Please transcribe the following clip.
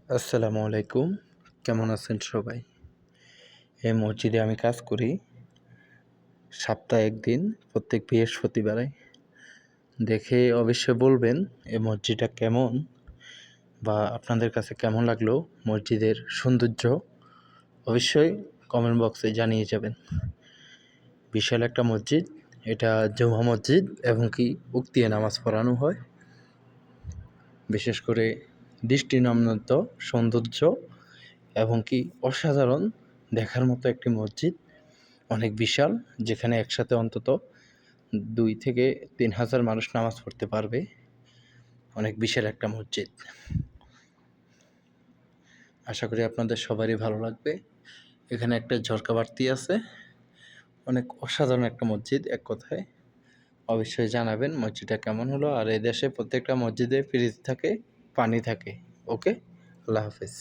আসসালামু আলাইকুম। কেমন আছেন সবাই? এই মসজিদে আমি কাজ করি। সপ্তাহে ১ দিন প্রত্যেক বৃহস্পতিবারে। দেখে অবশ্যই বলবেন এই মসজিদটা কেমন বা আপনাদের কাছে কেমন লাগলো মসজিদের সৌন্দর্য অবশ্যই কমেন্ট বক্সে জানিয়ে যাবেন। বিশাল একটা মসজিদ। এটা জুমা মসজিদ এবং কি উক্তিয়া নামাজ পড়ানো হয়। বিশেষ করে দৃষ্টিনন্দন সৌন্দর্য এবং কি অসাধারণ দেখার মতো একটি মসজিদ। অনেক বিশাল, যেখানে একসাথে অন্তত ২ থেকে ৩ হাজার মানুষ নামাজ পড়তে পারবে। অনেক বিশাল একটা মসজিদ। আশা করি আপনাদের সবারই ভালো লাগবে। এখানে একটা ঝরকা বাতি আছে। অনেক অসাধারণ একটা মসজিদ এক কথায়। অবশ্যই জানাবেন মসজিদটা কেমন হলো। আর এই দেশে প্রত্যেকটা মসজিদে ফ্রিজ থাকে, পানি থাকে। ওকে? আল্লাহ হাফেজ।